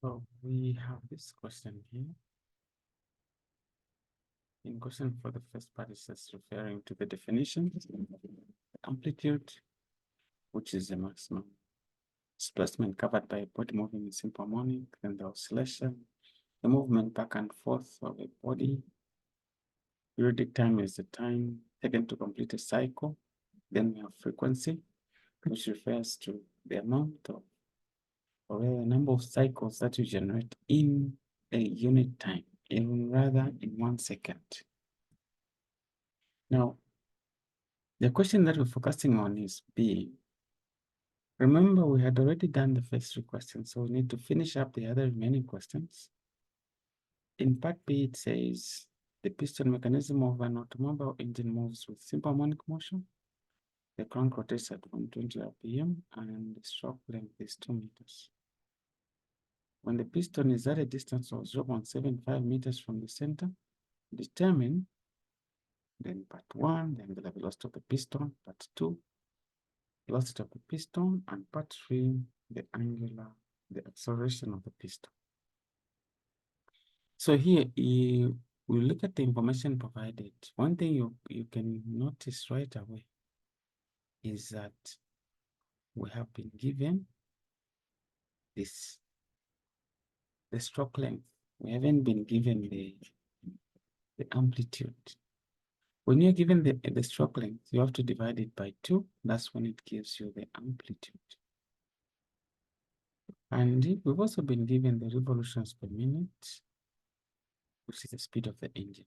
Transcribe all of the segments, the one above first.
So we have this question here. In question for the first part, is just referring to the definition, amplitude, which is the maximum displacement covered by a body moving in simple harmonic, then the oscillation, the movement back and forth of a body. Periodic time is the time taken to complete a cycle. Then we have frequency, which refers to the amount of or the number of cycles that you generate in a unit time, even rather in 1 second. Now, the question that we're focusing on is B. Remember, we had already done the first 3 questions, so we need to finish up the other remaining questions. In part B, it says the piston mechanism of an automobile engine moves with simple harmonic motion. The crank rotates at 120 RPM and the stroke length is 2 meters. When the piston is at a distance of 0.75 meters from the center, determine then part 1, the angular velocity of the piston, part 2, velocity of the piston, and part 3, the acceleration of the piston. So here we look at the information provided. One thing you can notice right away is that we have been given the stroke length. We haven't been given the amplitude. When you're given the stroke length, you have to divide it by 2. That's when it gives you the amplitude. And we've also been given the revolutions per minute, which is the speed of the engine.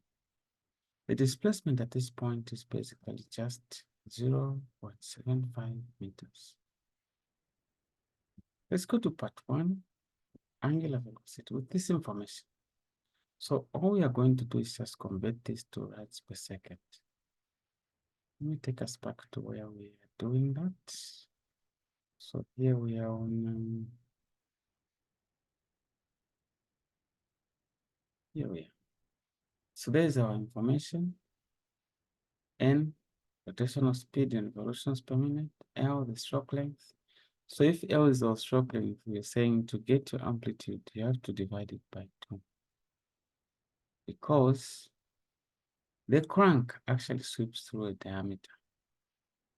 The displacement at this point is basically just 0.75 meters. Let's go to part 1, angular velocity with this information. So all we are going to do is just convert this to rads per second. Let me take us back to where we are doing that. So here we are on, here we are. So there's our information. N, rotational speed in revolutions per minute. L, the stroke length. So if L is our stroke length, we're saying to get to amplitude, you have to divide it by 2. Because the crank actually sweeps through a diameter.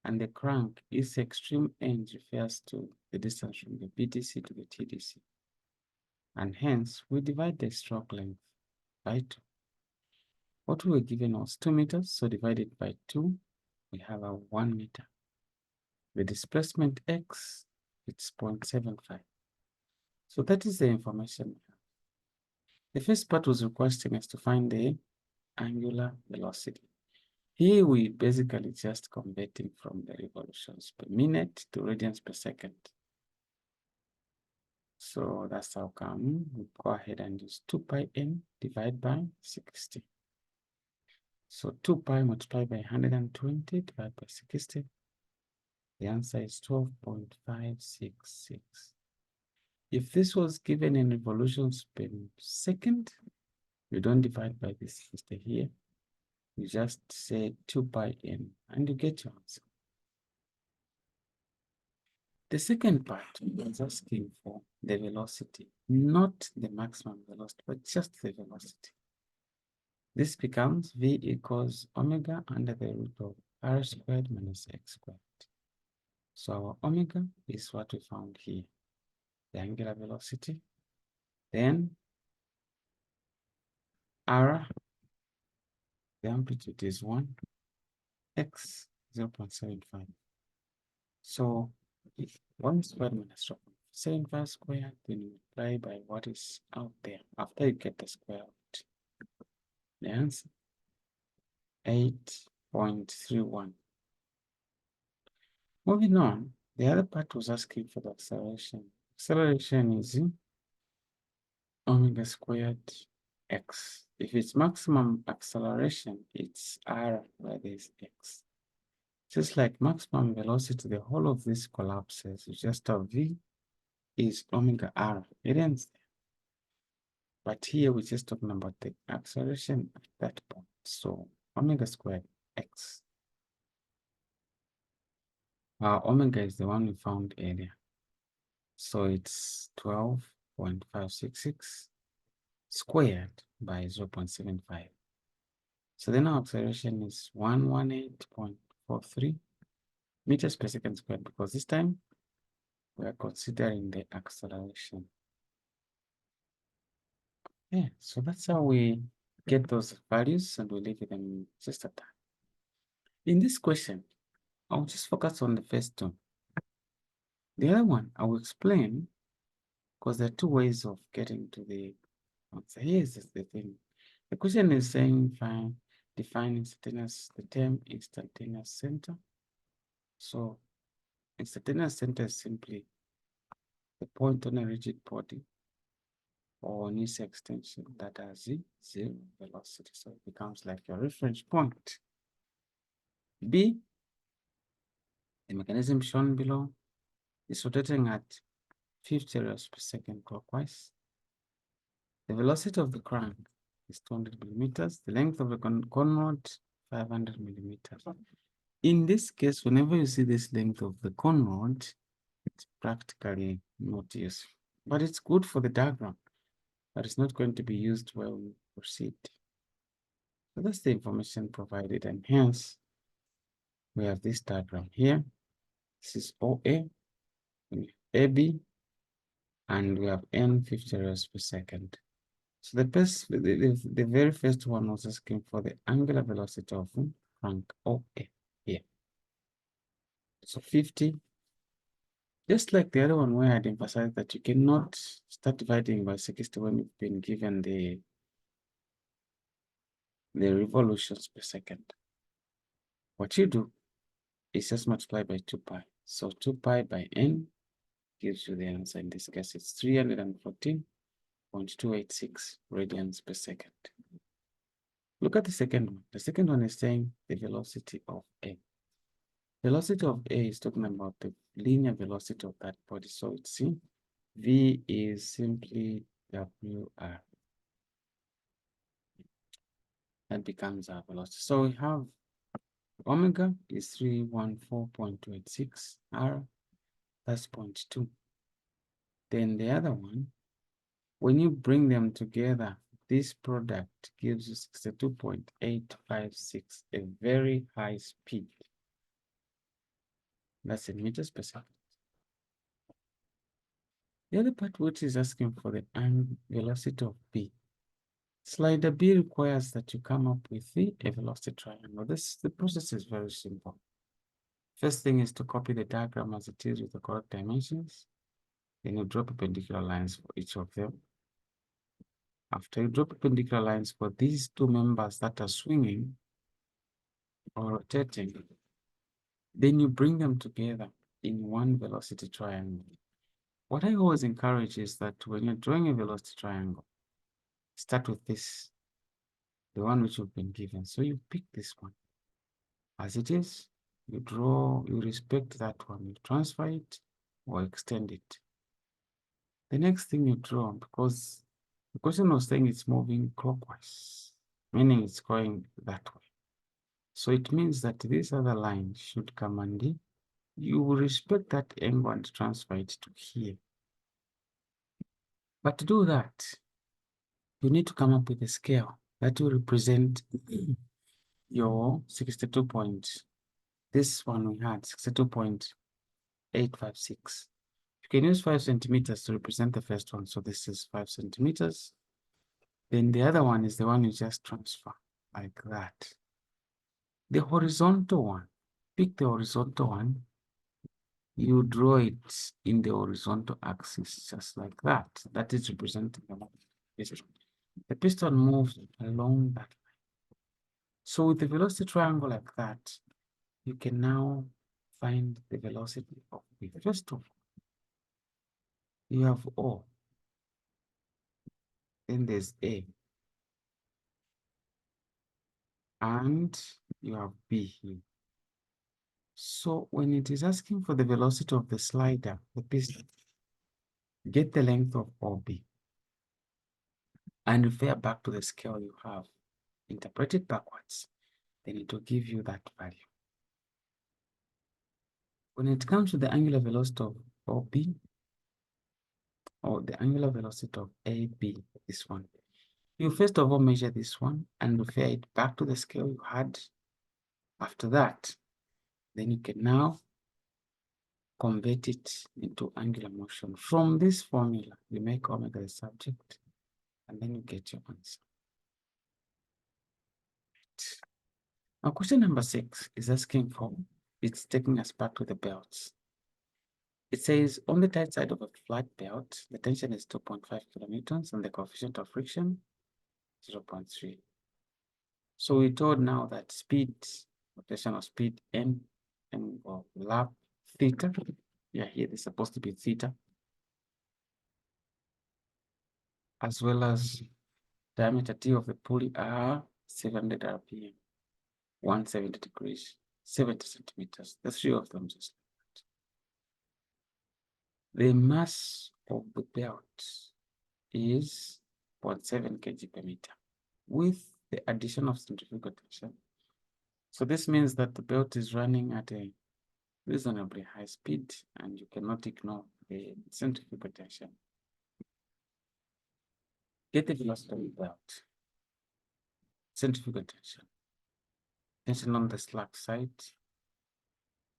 And the crank, its extreme end refers to the distance from the BDC to the TDC. And hence, we divide the stroke length by 2. What we were given was 2 meters, so divided by 2, we have a 1 meter. The displacement x, it's 0.75. So that is the information we have. The first part was requesting us to find the angular velocity. Here we basically just converting from the revolutions per minute to radians per second. So that's how come we go ahead and use 2 pi n divided by 60. So 2 pi multiplied by 120 divided by 60. The answer is 12.566. If this was given in revolutions per second, you don't divide by this here. You just say 2 pi n and you get your answer. The second part is asking for the velocity, not the maximum velocity, but just the velocity. This becomes V equals omega under the root of r squared minus x squared. So our omega is what we found here, the angular velocity. Then r, the amplitude is 1, x 0.75. So if 1 squared minus 0.75 squared, then you multiply by what is out there after you get the square root. The answer 8.31. Moving on, the other part was asking for the acceleration. Acceleration is omega squared x. If it's maximum acceleration, it's r where there's x. Just like maximum velocity, the whole of this collapses. You just have v is omega r. It ends there. But here we're just talking about the acceleration at that point. So omega squared x. Omega is the one we found earlier. So it's 12 0.566 squared by 0.75. So then our acceleration is 118.43 meters per second squared, because this time we are considering the acceleration. Yeah, so that's how we get those values, and we leave them just at that. In this question, I'll just focus on the first two. The other one I will explain, because there are two ways of getting to the answer. Here's the thing. The question is saying define instantaneous, the term instantaneous center. So instantaneous center is simply the point on a rigid body or on its extension that has zero velocity. So it becomes like your reference point. B, the mechanism shown below is rotating at 50 revolves per second clockwise. The velocity of the crank is 200 millimeters. The length of the con rod, 500 millimeters. In this case, whenever you see this length of the con rod, it's practically not useful, but it's good for the diagram, but it's not going to be used while we proceed. So that's the information provided, and hence we have this diagram here. This is OA, AB, and we have N 50 revolves per second. So the very first one was asking for the angular velocity of crank OA here. So 50, just like the other one where I had emphasized that you cannot start dividing by 60 when you've been given the revolutions per second. What you do is just multiply by 2 pi. So 2 pi by n gives you the answer. In this case, it's 314.286 radians per second. Look at the second one. The second one is saying the velocity of A. Velocity of A is talking about the linear velocity of that body. So it's C. V is simply WR. That becomes our velocity. So we have omega is 314.286 R. That's 0.2. Then the other one, when you bring them together, this product gives you 62.856, a very high speed. That's in meters per second. The other part which is asking for the velocity of B. Slider B requires that you come up with a velocity triangle. The process is very simple. First thing is to copy the diagram as it is with the correct dimensions. Then you draw perpendicular lines for each of them. After you draw perpendicular lines for these two members that are swinging or rotating, then you bring them together in one velocity triangle. What I always encourage is that when you're drawing a velocity triangle, start with this, the one which you've been given. So you pick this one as it is, you draw, you respect that one, you transfer it or extend it. The next thing you draw, because the question was saying it's moving clockwise, meaning it's going that way. So it means that this other line should come and you will respect that angle and transfer it to here. But to do that, you need to come up with a scale that will represent your 62 point. This one we had 62.856. You can use 5 centimeters to represent the first one. So this is 5 centimeters. Then the other one is the one you just transfer like that. The horizontal one, pick the horizontal one. You draw it in the horizontal axis, just like that. That is representing the piston. The piston moves along that line. So with the velocity triangle like that, you can now find the velocity of B. First of all, you have O, then there's A, and you have B here. So when it is asking for the velocity of the slider, the piston, get the length of OB and refer back to the scale you have. Interpret it backwards, then it will give you that value. When it comes to the angular velocity of OB, or the angular velocity of AB, this one. You first of all measure this one and refer it back to the scale you had. After that, then you can now convert it into angular motion. From this formula, you make omega the subject, and then you get your answer. Now, question number 6 is asking for, it's taking us back to the belts. It says, on the tight side of a flat belt, the tension is 2.5 kilonewtons and the coefficient of friction, 0.3. So we're told now that speed, rotational speed, or lap theta, yeah, here it's supposed to be theta, as well as diameter T of the pulley are 700 RPM, 170 degrees, 70 centimeters. The three of them just like that. The mass of the belt is 0.7 kg per meter with the addition of centrifugal tension. So this means that the belt is running at a reasonably high speed and you cannot ignore the centrifugal tension. Get the velocity of the belt. Centrifugal tension. Tension on the slack side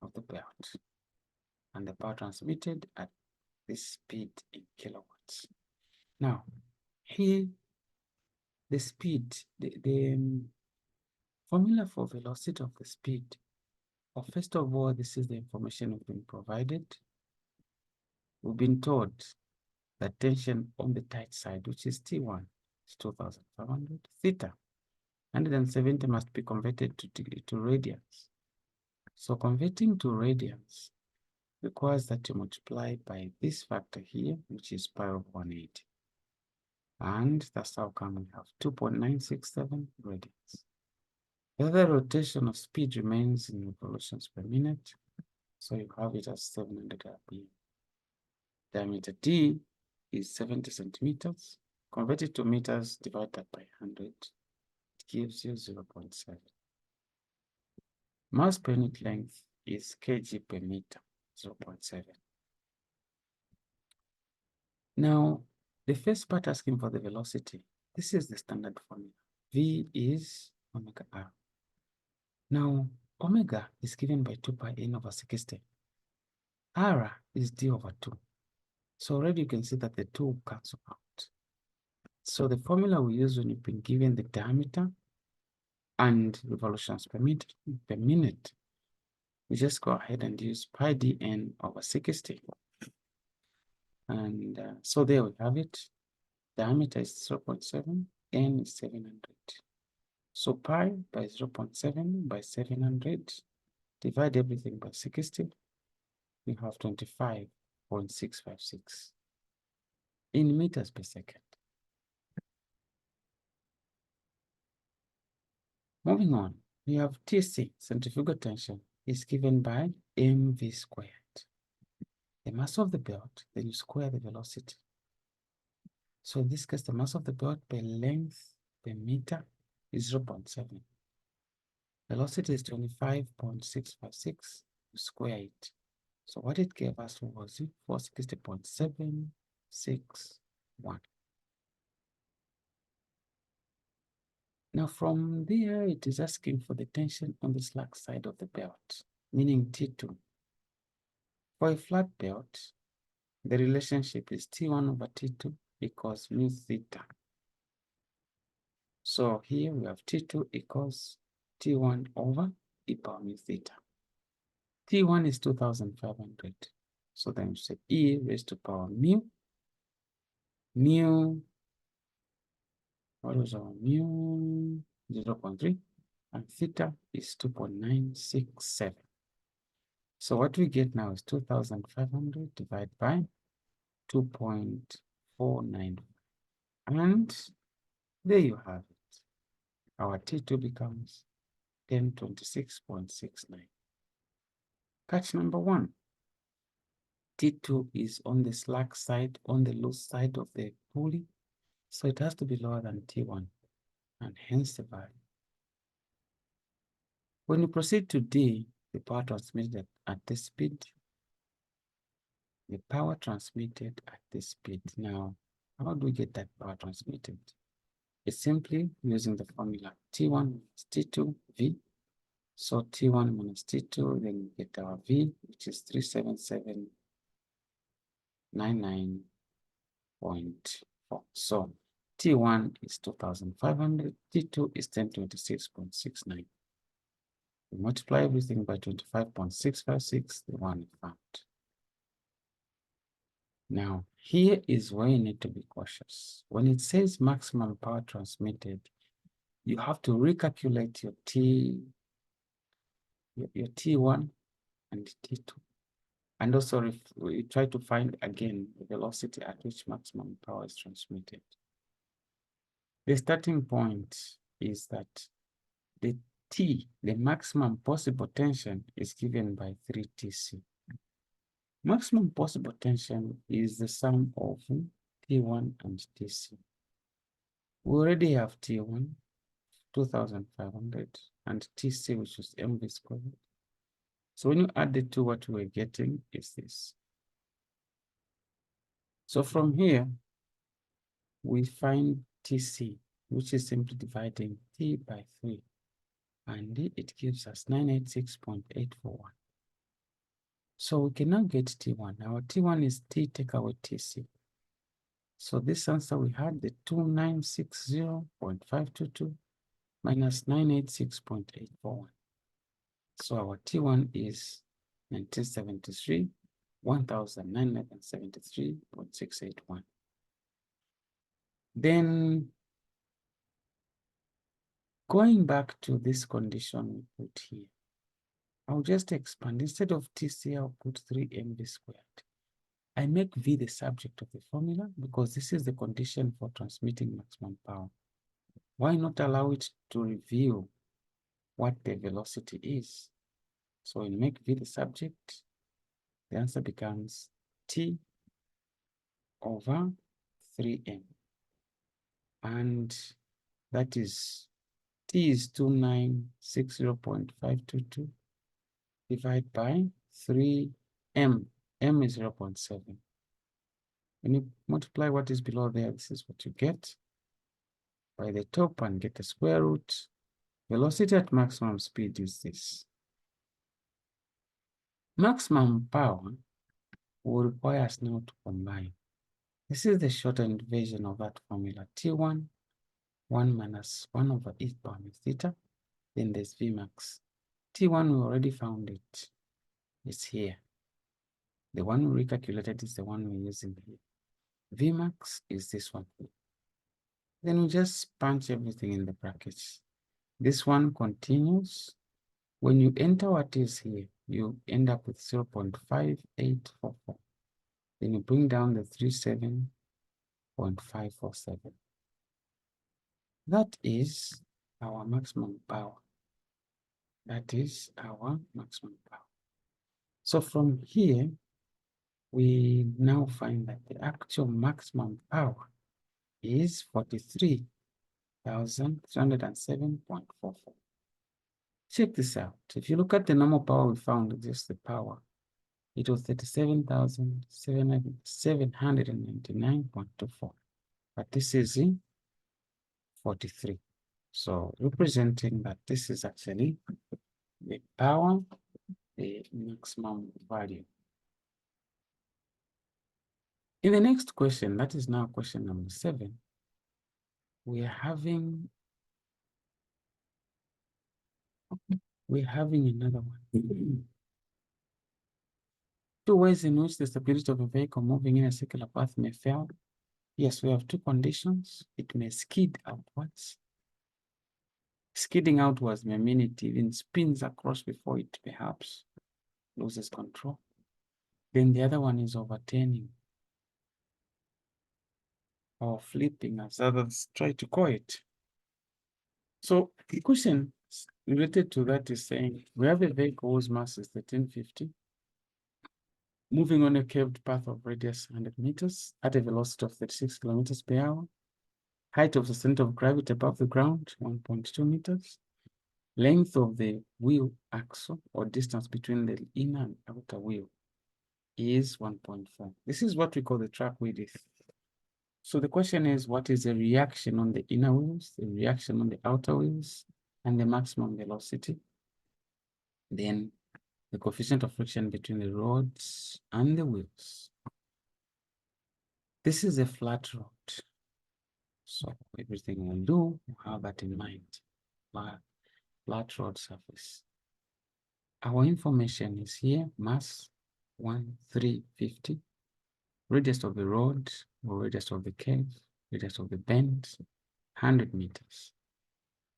of the belt. And the power transmitted at this speed in kilowatts. Now, here, the speed, the formula for velocity of the speed, well, first of all, this is the information we've been provided. We've been told that tension on the tight side, which is T1, is 2,500 theta. 170 must be converted to radians. So converting to radians requires that you multiply by this factor here, which is pi over 180. And that's how come we have 2.967 radians. The other rotational speed remains in revolutions per minute. So you have it as 700 RPM. Diameter D is 70 centimeters. Converted to meters, divide that by 100. It gives you 0.7. Mass per unit length is kg per meter, 0.7. Now, the first part asking for the velocity. This is the standard formula. V is omega r. Now, omega is given by 2 pi n over 60. R is d over 2. So already you can see that the 2 cancel out. So the formula we use when you've been given the diameter and revolutions per minute, we just go ahead and use pi dn over 60. And so there we have it. Diameter is 0.7, n is 700. So pi by 0.7 by 700, divide everything by 60, we have 25.656 in meters per second. Moving on, we have TC, centrifugal tension, is given by mv squared. The mass of the belt, then you square the velocity. So in this case, the mass of the belt per length per meter is 0.7. Velocity is 25.656, you square it. So what it gave us was 460.761. Now from there, it is asking for the tension on the slack side of the belt, meaning T2. For a flat belt, the relationship is T1 over T2 equals mu theta. So here we have T2 equals T1 over e power mu theta. T1 is 2,500. So then we say e raised to power mu. What was our mu? 0.3. And theta is 2.967. So what we get now is 2,500 divided by 2.49. And there you have it. Our T2 becomes 1026.69. Catch number 1. T2 is on the slack side, on the loose side of the pulley. So it has to be lower than T1, and hence the value. When you proceed to D, the power transmitted at this speed the power transmitted at this speed. Now, how do we get that power transmitted? It's simply using the formula T1 minus T2 V. So T1 minus T2, then we get our V, which is 377.99.4. So T1 is 2,500, T2 is 1026.69. We multiply everything by 25.656, the one we found. Now, here is where you need to be cautious. When it says maximum power transmitted, you have to recalculate your T1 and T2. And also, if we try to find again the velocity at which maximum power is transmitted. The starting point is that the T, the maximum possible tension, is given by 3Tc. Maximum possible tension is the sum of T1 and Tc. We already have T1, 2,500, and Tc, which is mv squared. So when you add the two, what we're getting is this. So from here, we find Tc, which is simply dividing T by 3. And it gives us 986.841. So we can now get T1. Our T1 is T take away Tc. So this answer we had the 2960.522 minus 986.841. So our T1 is 1973, 1973.681. Then going back to this condition we put here, I'll just expand. Instead of Tc, I'll put 3mv squared. I make V the subject of the formula because this is the condition for transmitting maximum power. Why not allow it to reveal what the velocity is? So when you make V the subject, the answer becomes T over 3m. And that is, T is 2960.522 divided by 3m. M is 0.7. When you multiply what is below there, this is what you get. By the top and get the square root. Velocity at maximum speed is this. Maximum power will require us now to combine. This is the shortened version of that formula. T1, 1 minus 1 over e power theta. Then there's Vmax. T1, we already found it. It's here. The one we recalculated is the one we're using here. Vmax is this one. Then we just punch everything in the brackets. This one continues. When you enter what is here, you end up with 0.5844. Then you bring down the 37.547. That is our maximum power. That is our maximum power. So from here, we now find that the actual maximum power is 43,307.44. Check this out. If you look at the normal power we found, just the power, it was 37,799.24. But this is 43. So representing that this is actually the power, the maximum value. In the next question, that is now question number 7, we're having another one. 2 ways in which the stability of a vehicle moving in a circular path may fail. Yes, we have 2 conditions. It may skid outwards. Skidding outwards may mean it even spins across before it perhaps loses control. Then the other one is overturning or flipping, as others try to call it. So the question related to that is saying, we have a vehicle whose mass is 1350, moving on a curved path of radius 100 meters at a velocity of 36 kilometers per hour. Height of the center of gravity above the ground, 1.2 meters. Length of the wheel axle or distance between the inner and outer wheel, is 1.4. This is what we call the track width. So the question is, what is the reaction on the inner wheels, the reaction on the outer wheels, and the maximum velocity? Then the coefficient of friction between the rods and the wheels. This is a flat road. So everything we'll do, we'll have that in mind. Flat road surface. Our information is here, mass 1350, radius of the road, or radius of the curve, radius of the bend, 100 meters.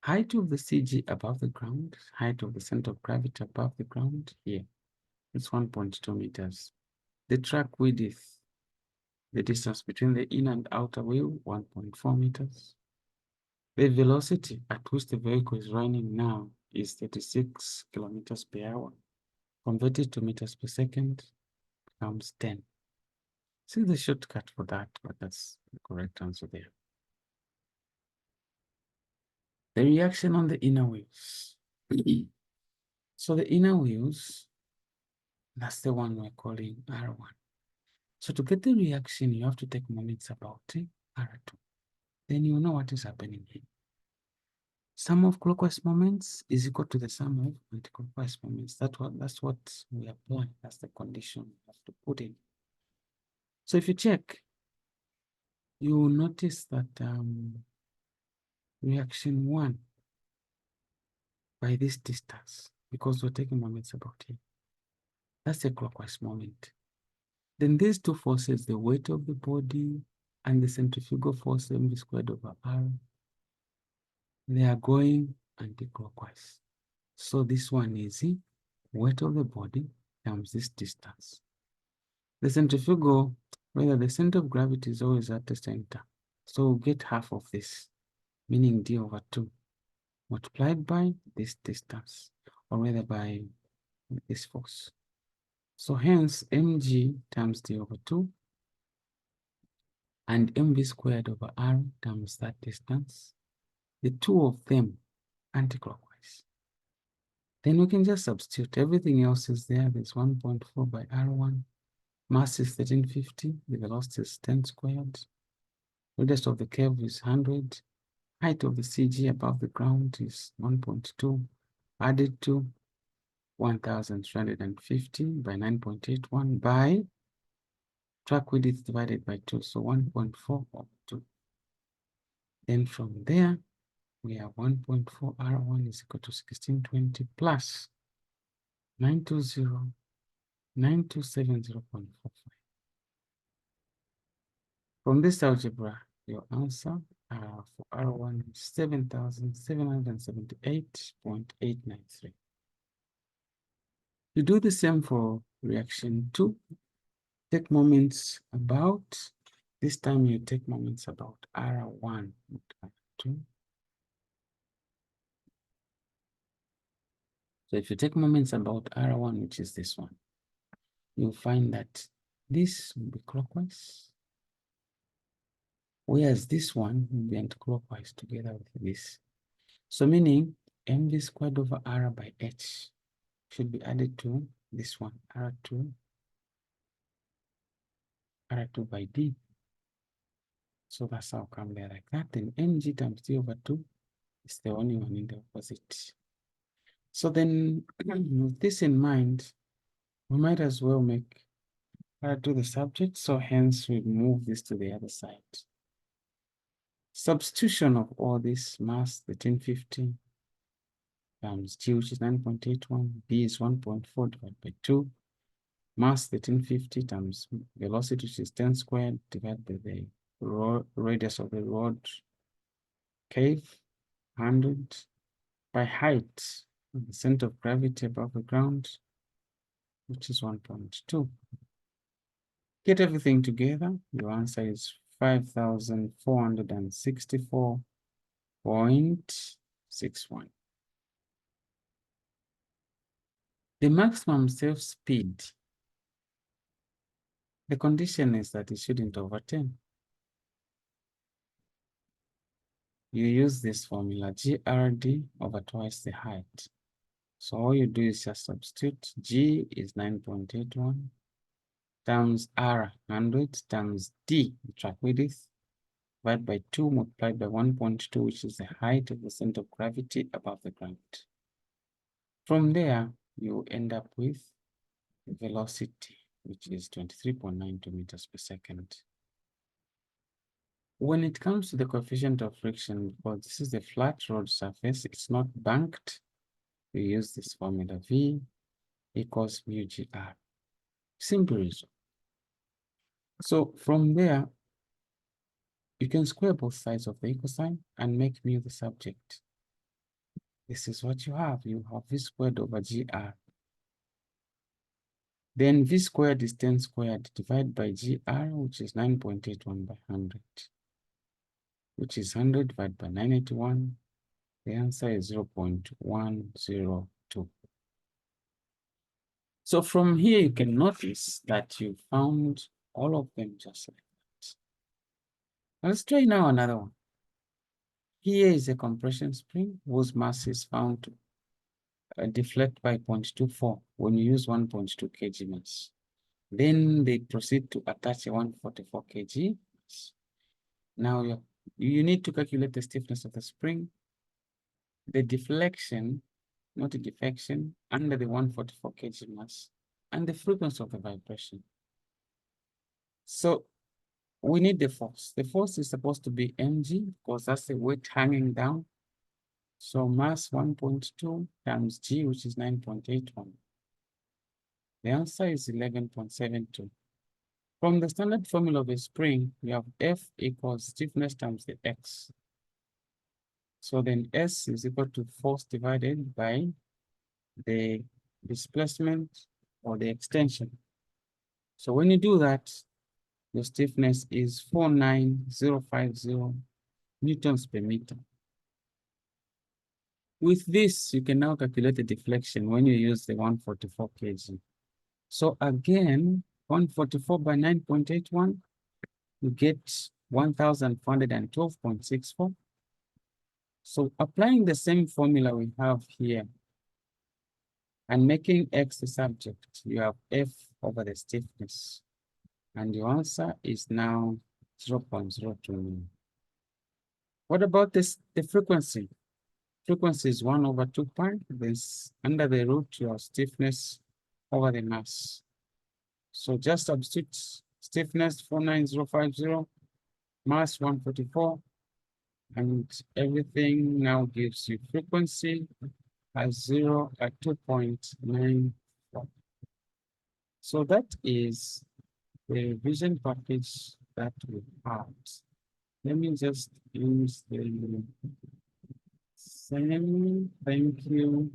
Height of the CG above the ground, height of the center of gravity above the ground, here, it's 1.2 meters. The track width, the distance between the inner and outer wheel, 1.4 meters. The velocity at which the vehicle is running now is 36 kilometers per hour. Converted to meters per second becomes 10. See the shortcut for that, but that's the correct answer there. The reaction on the inner wheels. So the inner wheels, that's the one we're calling R1. So to get the reaction, you have to take moments about R2. Then you know what is happening here. Sum of clockwise moments is equal to the sum of anti-clockwise moments. That's what we apply. That's the condition you have to put in. So if you check, you will notice that reaction 1 by this distance, because we're taking moments about here, that's a clockwise moment. Then these two forces, the weight of the body and the centrifugal force mv squared over r, they are going anti-clockwise. So this one is the weight of the body times this distance. The centrifugal, whether the center of gravity is always at the center. So we'll get half of this, meaning d over 2, multiplied by this distance, or rather by this force. So hence, mg times d over 2 and mv squared over r times that distance, the two of them anti-clockwise. Then we can just substitute. Everything else is there. There's 1.4 by r1. Mass is 1350. The velocity is 10 squared. Radius of the curve is 100. Height of the CG above the ground is 1.2. Added to 1,350 by 9.81 by track width divided by 2. So 1.4 over 2. Then from there, we have 1.4 R1 is equal to 1620 plus 920, 9270.45. From this algebra, your answer for R1 is 7,778.893. You do the same for reaction 2. Take moments about, this time you take moments about R1, not R2. So if you take moments about R1, which is this one, you'll find that this will be clockwise, whereas this one will be anti-clockwise together with this. So meaning mv squared over r by h should be added to this one, R2 by d. So that's how come there like that. Then mg times d over 2 is the only one in the opposite. So then with this in mind, we might as well make R2 the subject. So hence we move this to the other side. Substitution of all this mass, the 1050 times g, which is 9.81, b is 1.4 divided by 2, mass 1350 times velocity, which is 10 squared, divided by the radius of the rod cave, 100, by height, the center of gravity above the ground, which is 1.2. Get everything together, your answer is 5,464.61. The maximum safe speed, the condition is that it shouldn't overturn. You use this formula, GRD over twice the height. So all you do is just substitute. G is 9.81. times R, 100, times D, track width, divided by 2 multiplied by 1.2, which is the height of the center of gravity above the ground. From there, you end up with velocity, which is 23.92 meters per second. When it comes to the coefficient of friction, because this is a flat road surface, it's not banked, we use this formula V equals mu GR. Simple result. So from there, you can square both sides of the equal sign and make mu the subject. This is what you have. You have V squared over GR. Then V squared is 10 squared divided by GR, which is 9.81 by 100, which is 100 divided by 981. The answer is 0.102. So from here, you can notice that you found all of them just like that. Let's try now another one. Here is a compression spring whose mass is found to deflect by 0.24 when you use 1.2 kg mass. Then they proceed to attach a 144 kg mass. Now you need to calculate the stiffness of the spring, the deflection, not the defection, under the 144 kg mass, and the frequency of the vibration. So we need the force. The force is supposed to be mg because that's the weight hanging down. So mass 1.2 times g, which is 9.81. The answer is 11.72. From the standard formula of a spring, we have F equals stiffness times the X. So then S is equal to force divided by the displacement or the extension. So when you do that, the stiffness is 49050 newtons per meter. With this, you can now calculate the deflection when you use the 144 kg. So again, 144 by 9.81, you get 1,412.64. So applying the same formula we have here and making X the subject, you have F over the stiffness. And your answer is now 0.029. What about this? The frequency? Frequency is 1 over 2 pi. This under the root, your stiffness over the mass. So just substitute stiffness 49050, mass 144, and everything now gives you frequency as 0 at 2.94. So that is the revision package that we have. Let me just use the same. Thank you.